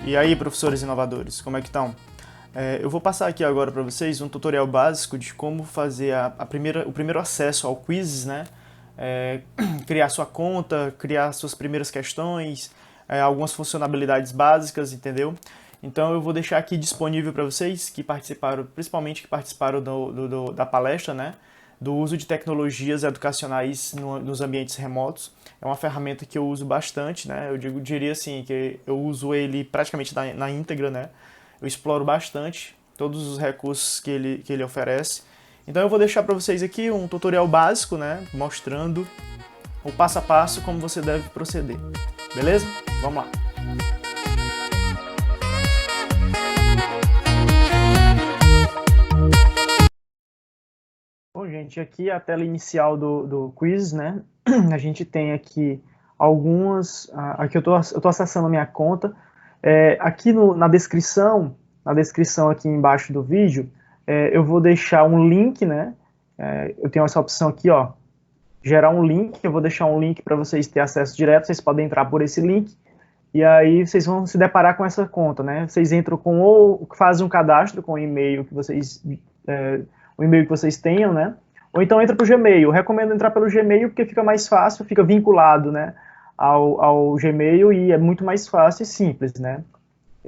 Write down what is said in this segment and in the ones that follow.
E aí, professores inovadores, como é que estão? Eu vou passar aqui agora para vocês um tutorial básico de como fazer o primeiro acesso ao Quizzes, né? Criar sua conta, criar suas primeiras questões, algumas funcionalidades básicas, entendeu? Então eu vou deixar aqui disponível para vocês que participaram, principalmente que participaram da palestra, né? Do uso de tecnologias educacionais nos ambientes remotos. É uma ferramenta que eu uso bastante, né? Eu diria assim, que eu uso ele praticamente na íntegra, né? Eu exploro bastante todos os recursos que ele oferece. Então eu vou deixar para vocês aqui um tutorial básico, né? Mostrando o passo a passo como você deve proceder. Beleza? Vamos lá! Bom, gente, aqui é a tela inicial do quiz, né? A gente tem aqui algumas... Aqui eu tô acessando a minha conta. Aqui na descrição aqui embaixo do vídeo, eu vou deixar um link, né? Eu tenho essa opção aqui, ó, gerar um link. Eu vou deixar um link para vocês terem acesso direto. Vocês podem entrar por esse link. E aí vocês vão se deparar com essa conta, né? Vocês entram ou fazem um cadastro com o e-mail que vocês... o e-mail que vocês tenham, né? Ou então entra para o Gmail. Eu recomendo entrar pelo Gmail porque fica mais fácil, fica vinculado, né, ao Gmail e é muito mais fácil e simples, né?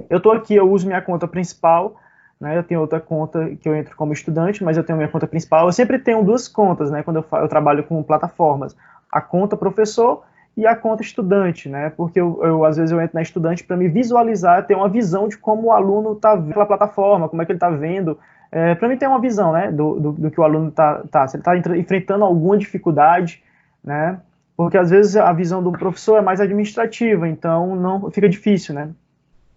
Eu estou aqui, eu uso minha conta principal, né? Eu tenho outra conta que eu entro como estudante, mas eu tenho minha conta principal. Eu sempre tenho duas contas, né? Quando eu trabalho com plataformas, a conta professor e a conta estudante, né? Porque às vezes eu entro na estudante para me visualizar, ter uma visão de como o aluno está vendo a plataforma, como é que ele está vendo. Para mim ter uma visão, né, do que o aluno se ele está enfrentando alguma dificuldade, né, porque às vezes a visão do professor é mais administrativa, então não fica difícil, né,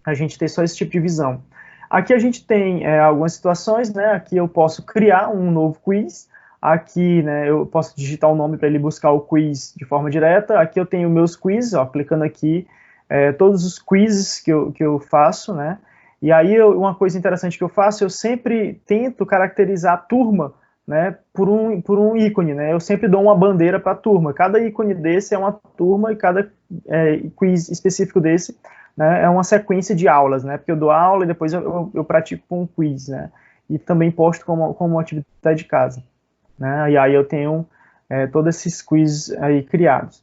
a gente ter só esse tipo de visão. Aqui a gente tem algumas situações, né, aqui eu posso criar um novo quiz, aqui, né, eu posso digitar o nome para ele buscar o quiz de forma direta, aqui eu tenho meus quizzes, ó, clicando aqui, todos os quizzes que eu faço, né. E aí, uma coisa interessante que eu faço, eu sempre tento caracterizar a turma, né, por um ícone, né, eu sempre dou uma bandeira para a turma, cada ícone desse é uma turma e cada quiz específico desse, né, é uma sequência de aulas, né, porque eu dou aula e depois eu pratico com um quiz, né, e também posto como uma atividade de casa, né, e aí eu tenho todos esses quizzes aí criados,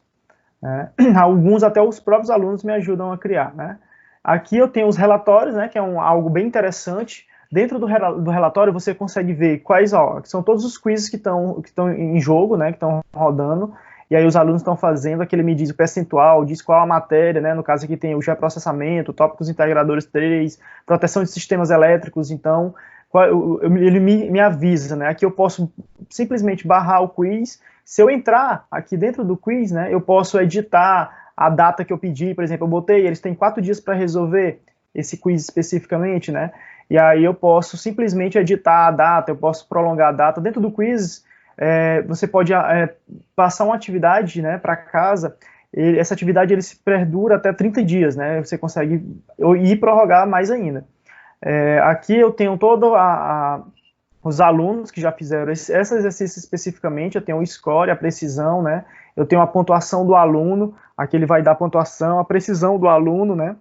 né, alguns até os próprios alunos me ajudam a criar, né. Aqui eu tenho os relatórios, né, que é algo bem interessante. Dentro do relatório você consegue ver quais, ó, que são todos os quizzes que estão em jogo, né, que estão rodando, e aí os alunos estão fazendo, aqui ele me diz o percentual, diz qual a matéria, né, no caso aqui tem o geoprocessamento, tópicos integradores 3, proteção de sistemas elétricos, então ele me avisa, né, aqui eu posso simplesmente barrar o quiz. Se eu entrar aqui dentro do quiz, né, eu posso editar a data que eu pedi, por exemplo, eu botei, eles têm 4 dias para resolver esse quiz especificamente, né? E aí eu posso simplesmente editar a data, eu posso prolongar a data. Dentro do quiz, você pode passar uma atividade, né, para casa, essa atividade ele se perdura até 30 dias, né? Você consegue ir prorrogar mais ainda. Aqui eu tenho todo os alunos que já fizeram esse exercício especificamente, eu tenho o score, a precisão, né? Eu tenho a pontuação do aluno, aqui ele vai dar a pontuação, a precisão do aluno, né?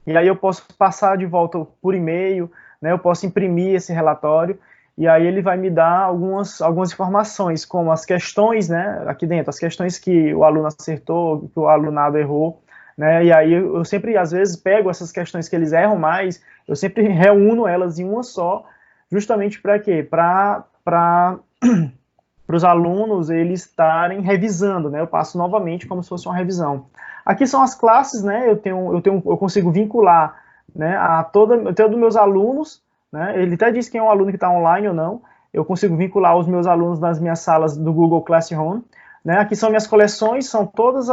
E aí eu posso passar de volta por e-mail, né? Eu posso imprimir esse relatório, e aí ele vai me dar algumas informações, como as questões, né? Aqui dentro, as questões que o aluno acertou, que o alunado errou, né? E aí eu sempre, às vezes, pego essas questões que eles erram mais, eu sempre reúno elas em uma só, justamente para quê? Para os alunos eles estarem revisando, né? Eu passo novamente como se fosse uma revisão. Aqui são as classes, né? Eu consigo vincular, né, a todos os meus alunos, né? Ele até diz quem é um aluno que está online ou não. Eu consigo vincular os meus alunos nas minhas salas do Google Classroom. Né? Aqui são minhas coleções, são todas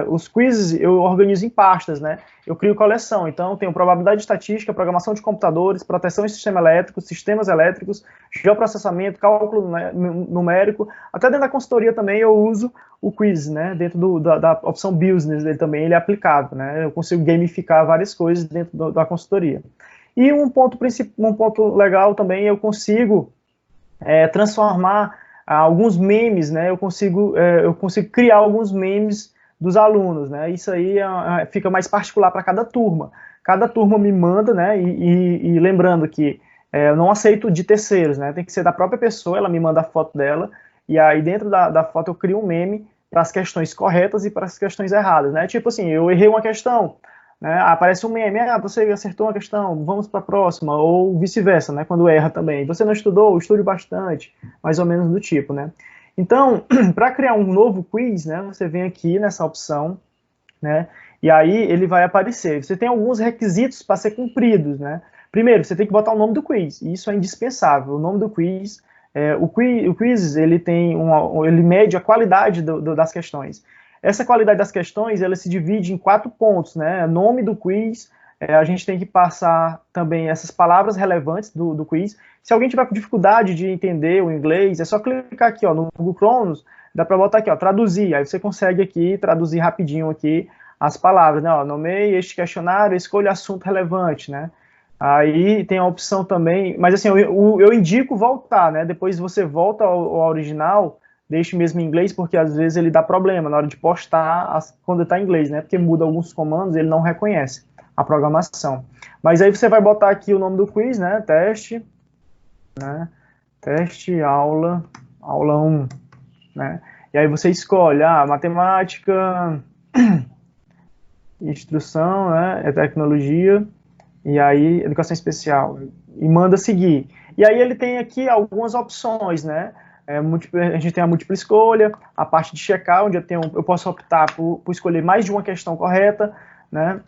os quizzes, eu organizo em pastas, né? Eu crio coleção, então tenho probabilidade estatística, programação de computadores, proteção em sistema elétrico, sistemas elétricos, geoprocessamento, cálculo numérico, até dentro da consultoria também eu uso o quiz, né? Dentro da opção business dele também, ele é aplicável, né? Eu consigo gamificar várias coisas dentro da consultoria. E um ponto legal também, eu consigo transformar alguns memes, né? Eu consigo criar alguns memes dos alunos, né? Isso aí fica mais particular para cada turma. Cada turma me manda, né? E lembrando que eu não aceito de terceiros, né? Tem que ser da própria pessoa, ela me manda a foto dela, e aí dentro da foto eu crio um meme para as questões corretas e para as questões erradas, né? Tipo assim, eu errei uma questão, né? Aparece um meme, você acertou uma questão, vamos para a próxima, ou vice-versa, né? Quando erra também. Você não estudou? Estude bastante, mais ou menos do tipo, né? Então, para criar um novo quiz, né? Você vem aqui nessa opção, né? E aí ele vai aparecer. Você tem alguns requisitos para ser cumpridos, né? Primeiro, você tem que botar o nome do quiz. E isso é indispensável. O nome do quiz, o quiz ele ele mede a qualidade das questões. Essa qualidade das questões, ela se divide em 4 pontos, né? Nome do quiz, a gente tem que passar também essas palavras relevantes do quiz. Se alguém tiver com dificuldade de entender o inglês, é só clicar aqui, ó, no Google Cronos, dá para botar aqui, ó, traduzir. Aí você consegue aqui traduzir rapidinho aqui as palavras, né? Ó, nomeie este questionário, escolha assunto relevante, né? Aí tem a opção também, mas assim, eu indico voltar, né? Depois você volta ao original, deixe mesmo em inglês, porque às vezes ele dá problema na hora de postar quando está em inglês, né? Porque muda alguns comandos, ele não reconhece a programação. Mas aí você vai botar aqui o nome do quiz, né? Teste, né? Teste, aula 1, né? E aí você escolhe, matemática, instrução, né? É tecnologia, e aí educação especial, e manda seguir. E aí ele tem aqui algumas opções, né? A gente tem a múltipla escolha, a parte de checar, onde eu posso optar por escolher mais de uma questão correta, né?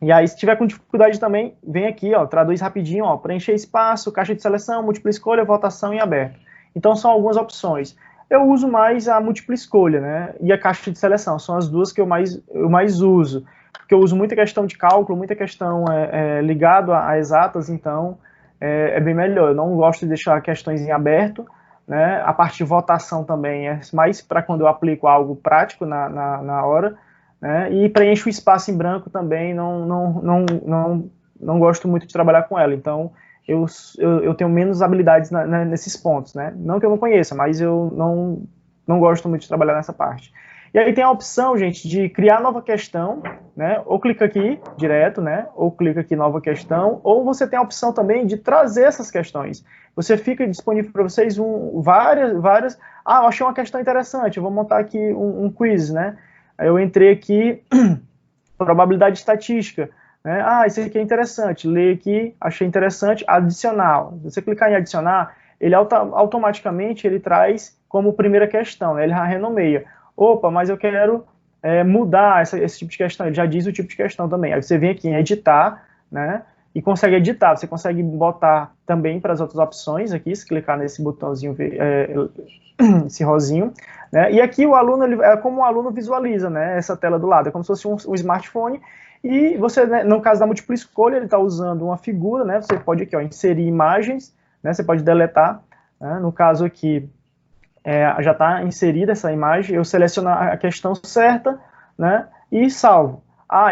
E aí, se tiver com dificuldade também, vem aqui, ó, traduz rapidinho, ó, preencher espaço, caixa de seleção, múltipla escolha, votação em aberto. Então, são algumas opções. Eu uso mais a múltipla escolha, né, e a caixa de seleção, são as duas que eu mais uso, porque eu uso muita questão de cálculo, muita questão ligado a exatas, então é bem melhor. Eu não gosto de deixar questões em aberto, né, a parte de votação também é mais para quando eu aplico algo prático na hora, né, e preencho o espaço em branco também, não gosto muito de trabalhar com ela, então eu tenho menos habilidades nesses pontos, né, não que eu não conheça, mas eu não gosto muito de trabalhar nessa parte. E aí tem a opção, gente, de criar nova questão, né, ou clica aqui direto, né, ou clica aqui nova questão, ou você tem a opção também de trazer essas questões. Você fica disponível para vocês várias, eu achei uma questão interessante, eu vou montar aqui um quiz, né, aí eu entrei aqui, probabilidade estatística, né? Isso aqui é interessante, lê aqui, achei interessante, adicionar. Se você clicar em adicionar, ele automaticamente ele traz como primeira questão, né? Ele já renomeia. Opa, mas eu quero mudar esse tipo de questão, ele já diz o tipo de questão também. Aí você vem aqui em editar, né? E consegue editar, você consegue botar também para as outras opções aqui, se clicar nesse botãozinho, esse rosinho, né? E aqui o aluno, é como o aluno visualiza, né, essa tela do lado, é como se fosse um smartphone, e você, né, no caso da múltipla escolha, ele está usando uma figura, né, você pode aqui, ó, inserir imagens, né, você pode deletar, né, no caso aqui, já está inserida essa imagem, eu seleciono a questão certa, né, e salvo.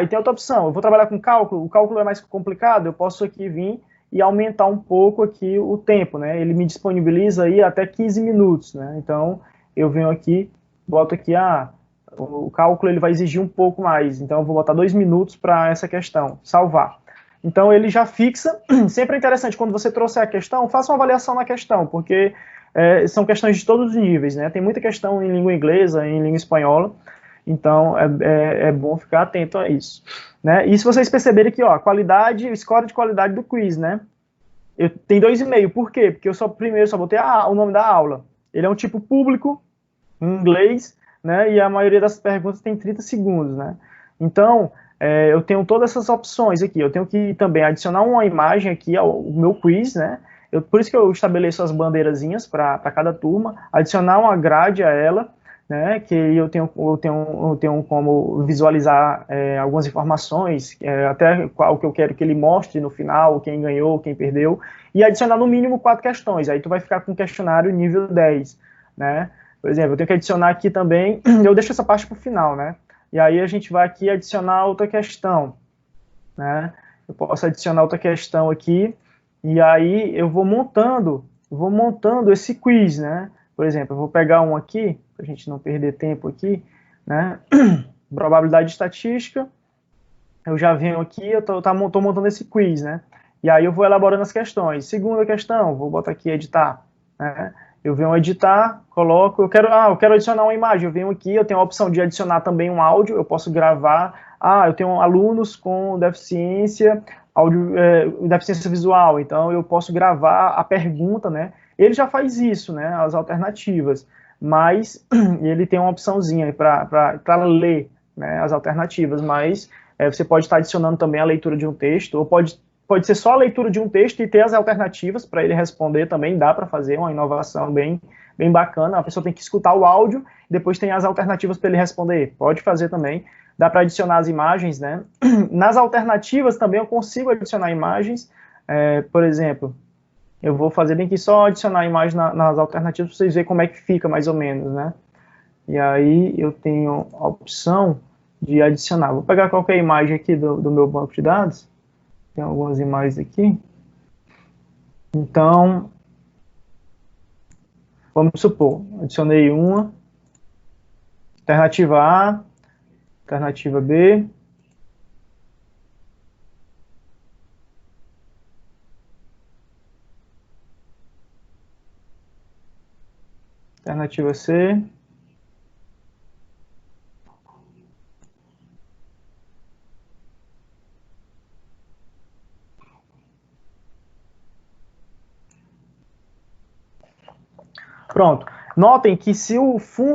E tem outra opção, eu vou trabalhar com cálculo, o cálculo é mais complicado, eu posso aqui vir e aumentar um pouco aqui o tempo, né, ele me disponibiliza aí até 15 minutos, né, então eu venho aqui, boto aqui, o cálculo ele vai exigir um pouco mais, então eu vou botar 2 minutos para essa questão, salvar. Então ele já fixa, sempre é interessante, quando você trouxer a questão, faça uma avaliação na questão, porque são questões de todos os níveis, né? Tem muita questão em língua inglesa, em língua espanhola, então é bom ficar atento a isso, né? E se vocês perceberem aqui, ó, qualidade, o score de qualidade do quiz, né? Tem 2,5, por quê? Porque eu primeiro só botei o nome da aula. Ele é um tipo público, em inglês, né? E a maioria das perguntas tem 30 segundos, né? Então, eu tenho todas essas opções aqui. Eu tenho que também adicionar uma imagem aqui ao meu quiz, né? Por isso que eu estabeleço as bandeirazinhas para cada turma, adicionar uma grade a ela, né? Que eu tenho como visualizar algumas informações, até qual que eu quero que ele mostre no final, quem ganhou, quem perdeu, e adicionar no mínimo 4 questões. Aí tu vai ficar com questionário nível 10, né? Por exemplo, eu tenho que adicionar aqui também, eu deixo essa parte para o final, né? E aí a gente vai aqui adicionar outra questão, né? Eu posso adicionar outra questão aqui, e aí eu vou montando esse quiz, né? Por exemplo, eu vou pegar um aqui, para a gente não perder tempo aqui, né? probabilidade estatística, eu já venho aqui, eu tô montando esse quiz, né? E aí eu vou elaborando as questões. Segunda questão, vou botar aqui editar, né? Eu venho editar, coloco, eu quero adicionar uma imagem, eu venho aqui, eu tenho a opção de adicionar também um áudio, eu posso gravar, eu tenho alunos com deficiência, deficiência visual, então eu posso gravar a pergunta, né? Ele já faz isso, né? As alternativas, mas ele tem uma opçãozinha para ler, né, as alternativas, mas você pode estar adicionando também a leitura de um texto, ou pode ser só a leitura de um texto e ter as alternativas para ele responder também, dá para fazer uma inovação bem bacana, a pessoa tem que escutar o áudio, depois tem as alternativas para ele responder, pode fazer também, dá para adicionar as imagens, né? Nas alternativas também eu consigo adicionar imagens, por exemplo, eu vou fazer bem aqui só adicionar a imagem nas alternativas para vocês verem como é que fica mais ou menos, né? E aí eu tenho a opção de adicionar. Vou pegar qualquer imagem aqui do meu banco de dados. Tem algumas imagens aqui. Então, vamos supor, adicionei uma. Alternativa A, alternativa B. Alternativa C. Pronto. Notem que se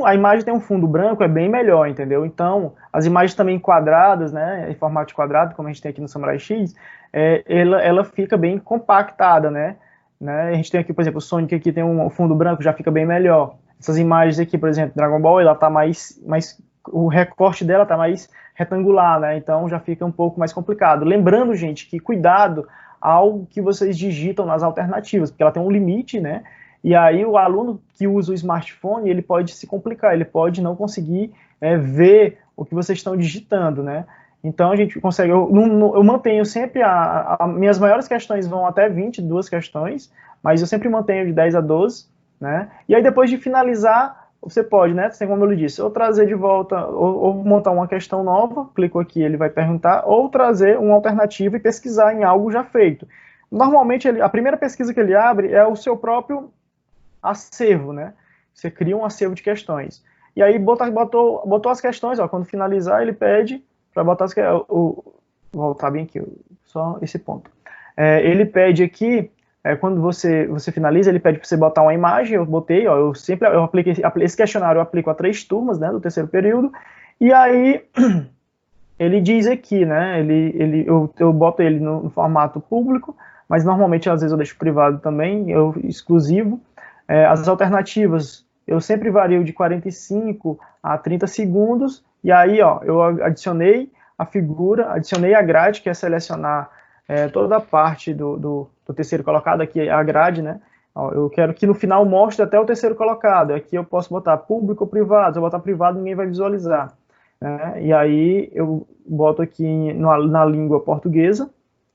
a imagem tem um fundo branco, é bem melhor, entendeu? Então, as imagens também quadradas, né, em formato de quadrado, como a gente tem aqui no Samurai X, ela fica bem compactada, né? A gente tem aqui, por exemplo, o Sonic aqui tem um fundo branco, já fica bem melhor. Essas imagens aqui, por exemplo, Dragon Ball, ela tá mais o recorte dela tá mais retangular, né? Então já fica um pouco mais complicado. Lembrando, gente, que cuidado ao que vocês digitam nas alternativas, porque ela tem um limite, né? E aí o aluno que usa o smartphone, ele pode se complicar, ele pode não conseguir ver o que vocês estão digitando, né? Então a gente consegue, eu mantenho sempre, minhas maiores questões vão até 22 questões, mas eu sempre mantenho de 10 a 12, né? E aí depois de finalizar, você pode, né, como eu lhe disse, ou trazer de volta, ou montar uma questão nova, clico aqui, ele vai perguntar, ou trazer uma alternativa e pesquisar em algo já feito. Normalmente, a primeira pesquisa que ele abre é o seu próprio acervo, né? Você cria um acervo de questões. E aí botou as questões, ó, quando finalizar ele pede para botar as questões, vou voltar bem aqui, só esse ponto. Ele pede aqui, quando você finaliza, ele pede para você botar uma imagem, eu botei, ó, eu apliquei esse questionário, eu aplico a 3 turmas, né, do terceiro período, e aí ele diz aqui, né, eu boto ele no formato público, mas normalmente às vezes eu deixo privado também, exclusivo. As alternativas, eu sempre vario de 45 a 30 segundos, e aí, ó, eu adicionei a figura, adicionei a grade, que é selecionar toda a parte do terceiro colocado, aqui a grade, né? Ó, eu quero que no final mostre até o terceiro colocado, aqui eu posso botar público ou privado, se eu botar privado ninguém vai visualizar. Né? E aí eu boto aqui na língua portuguesa,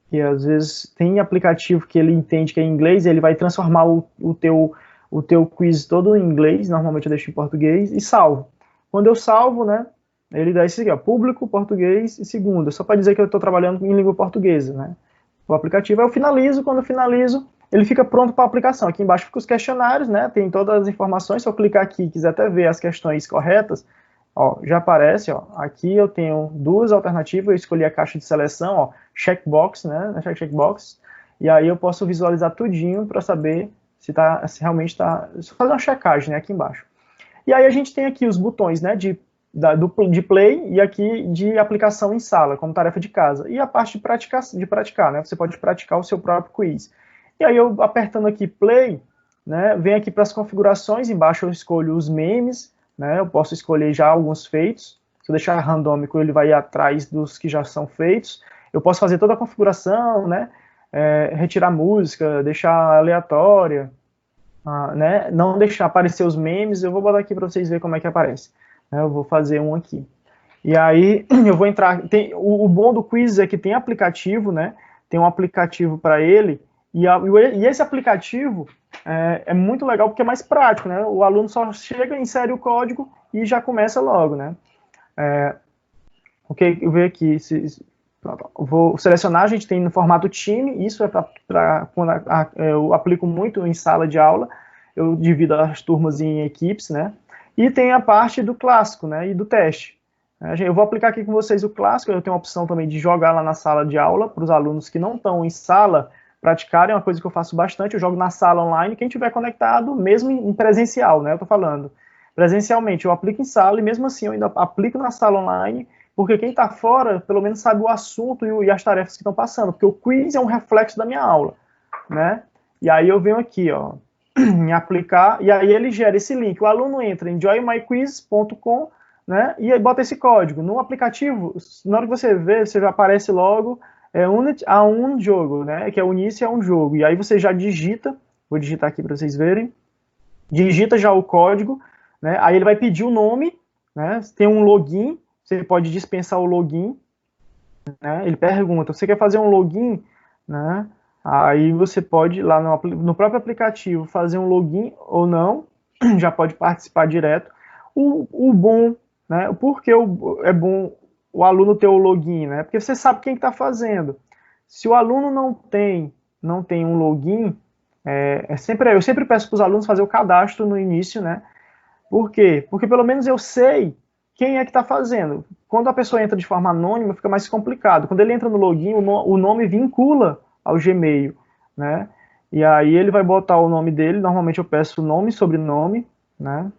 que às vezes tem aplicativo que ele entende que é em inglês, e ele vai transformar o teu quiz todo em inglês, normalmente eu deixo em português, e salvo. Quando eu salvo, né, ele dá isso aqui, ó, público, português e segunda, só para dizer que eu estou trabalhando em língua portuguesa, né. O aplicativo, eu finalizo, quando eu finalizo, ele fica pronto para aplicação. Aqui embaixo ficam os questionários, né, tem todas as informações, se eu clicar aqui e quiser até ver as questões corretas, ó, já aparece, ó, aqui eu tenho 2 alternativas, eu escolhi a caixa de seleção, ó, checkbox, né, checkbox, e aí eu posso visualizar tudinho para saber se realmente está... fazer uma checagem, né, aqui embaixo. E aí a gente tem aqui os botões, né, de play e aqui de aplicação em sala, como tarefa de casa. E a parte de praticar, né, você pode praticar o seu próprio quiz. E aí eu apertando aqui play, né, vem aqui para as configurações, embaixo eu escolho os memes, né, eu posso escolher já alguns feitos. Se eu deixar randômico, ele vai ir atrás dos que já são feitos. Eu posso fazer toda a configuração, né, retirar música, deixar aleatória, né? Não deixar aparecer os memes. Eu vou botar aqui para vocês verem como é que aparece. Eu vou fazer um aqui. E aí eu vou entrar. O bom do quiz é que tem aplicativo, né? Tem um aplicativo para ele. E esse aplicativo é muito legal porque é mais prático, né? O aluno só chega, insere o código e já começa logo, né? porque eu vejo aqui, vou selecionar, a gente tem no formato time, isso é para quando eu aplico muito em sala de aula, eu divido as turmas em equipes, né? E tem a parte do clássico, né? E do teste. Eu vou aplicar aqui com vocês o clássico, eu tenho a opção também de jogar lá na sala de aula, para os alunos que não estão em sala praticarem, é uma coisa que eu faço bastante, eu jogo na sala online, quem tiver conectado, mesmo em presencial, né? Eu tô falando. Presencialmente, eu aplico em sala, e mesmo assim eu ainda aplico na sala online, porque quem está fora, pelo menos sabe o assunto e as tarefas que estão passando, porque o quiz é um reflexo da minha aula, né? E aí eu venho aqui, ó, em aplicar, e aí ele gera esse link, o aluno entra em joinmyquiz.com, né, e aí bota esse código. No aplicativo, na hora que você vê, você já aparece logo Unit a um jogo, né, que é unir-se a um jogo, e aí você já digita, vou digitar aqui para vocês verem, digita já o código, né, aí ele vai pedir o nome, né, tem um login, você pode dispensar o login, né, ele pergunta, você quer fazer um login, né, aí você pode lá no próprio aplicativo fazer um login ou não, já pode participar direto. O bom, né, por que é bom o aluno ter o login, né, porque você sabe quem está fazendo. Se o aluno não tem um login, eu sempre peço para os alunos fazer o cadastro no início, né, por quê? Porque pelo menos eu sei quem é que está fazendo. Quando a pessoa entra de forma anônima, fica mais complicado. Quando ele entra no login, o nome vincula ao Gmail, né? E aí ele vai botar o nome dele, normalmente eu peço nome e sobrenome, né?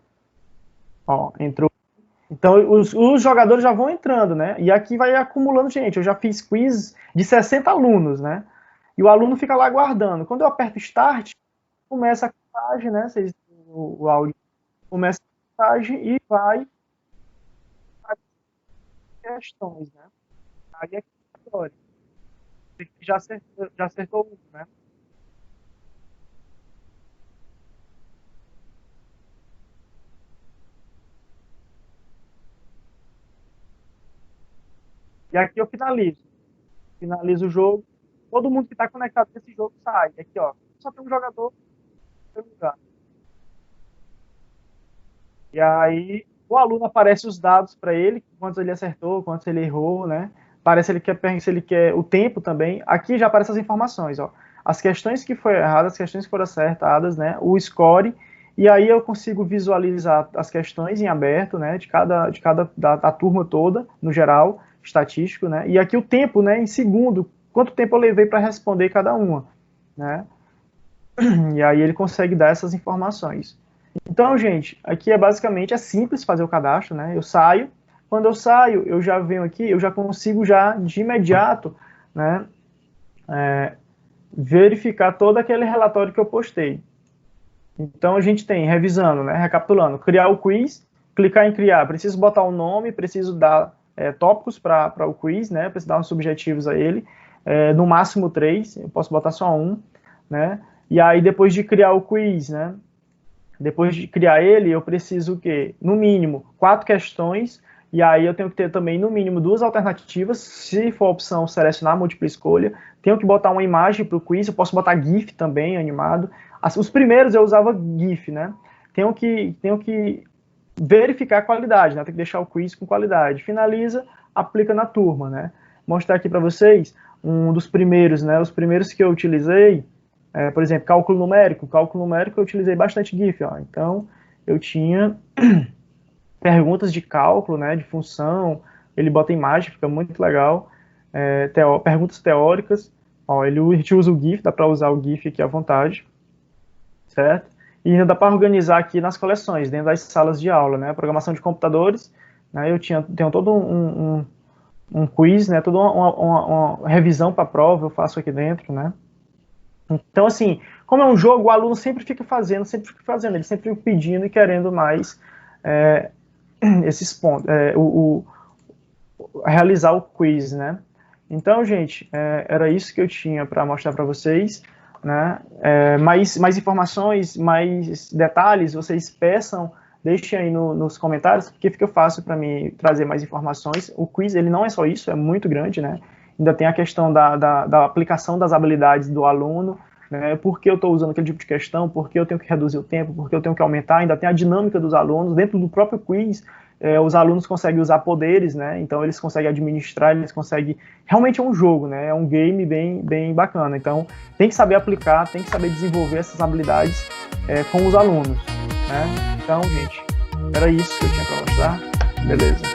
Ó, entrou. Então os jogadores já vão entrando, né? E aqui vai acumulando gente. Eu já fiz quiz de 60 alunos, né? E o aluno fica lá aguardando. Quando eu aperto Start, começa a contagem, né? O áudio começa a contagem e vai questões, né? Aí é história. Você já acertou um, né? E aqui eu finalizo. Finalizo o jogo. Todo mundo que está conectado nesse jogo sai. Aqui, ó. Só tem um jogador no lugar. E aí o aluno aparece os dados para ele, quantos ele acertou, quantos ele errou, né? Parece se ele quer o tempo também. Aqui já aparecem as informações, ó. As questões que foram erradas, as questões que foram acertadas, né? O score. E aí eu consigo visualizar as questões em aberto, né? Da turma toda, no geral, estatístico, né? E aqui o tempo, né? Em segundo, quanto tempo eu levei para responder cada uma, né? E aí ele consegue dar essas informações. Então, gente, aqui é simples fazer o cadastro, né? Eu saio, quando eu saio, eu já venho aqui, eu já consigo já de imediato, né, verificar todo aquele relatório que eu postei. Então a gente tem, revisando, né, recapitulando, criar o quiz, clicar em criar, preciso botar o nome, preciso dar tópicos para o quiz, né, preciso dar uns subjetivos a ele, no máximo 3, eu posso botar só um, né, e aí depois de criar o quiz, né, depois de criar ele, eu preciso o quê? No mínimo, 4 questões, e aí eu tenho que ter também, no mínimo, 2 alternativas, se for a opção selecionar múltipla escolha, tenho que botar uma imagem para o quiz, eu posso botar GIF também, animado. Os primeiros eu usava GIF, né? Tenho que verificar a qualidade, né? Tem que deixar o quiz com qualidade. Finaliza, aplica na turma, né? Mostrar aqui para vocês um dos primeiros, né? Os primeiros que eu utilizei, por exemplo, cálculo numérico. Cálculo numérico eu utilizei bastante GIF, ó. Então, eu tinha perguntas de cálculo, né, de função, ele bota imagem, fica muito legal. Perguntas teóricas, ó, a gente usa o GIF, dá para usar o GIF aqui à vontade, certo? E ainda dá para organizar aqui nas coleções, dentro das salas de aula, né? Programação de computadores, né? Tenho todo um quiz, né? Toda uma revisão para a prova, eu faço aqui dentro, né? Então, assim, como é um jogo, o aluno sempre fica fazendo, ele sempre fica pedindo e querendo mais esses pontos, realizar o quiz, né? Então, gente, era isso que eu tinha para mostrar para vocês, né? Mais informações, mais detalhes, vocês peçam, deixem aí nos comentários, porque fica fácil para mim trazer mais informações. O quiz, ele não é só isso, é muito grande, né? Ainda tem a questão da aplicação das habilidades do aluno, né? Por que eu estou usando aquele tipo de questão, por que eu tenho que reduzir o tempo, por que eu tenho que aumentar, ainda tem a dinâmica dos alunos, dentro do próprio quiz, os alunos conseguem usar poderes, né? Então eles conseguem administrar, eles conseguem... Realmente é um jogo, né? É um game bem bacana. Então tem que saber aplicar, tem que saber desenvolver essas habilidades com os alunos, né? Então, gente, era isso que eu tinha para mostrar. Beleza.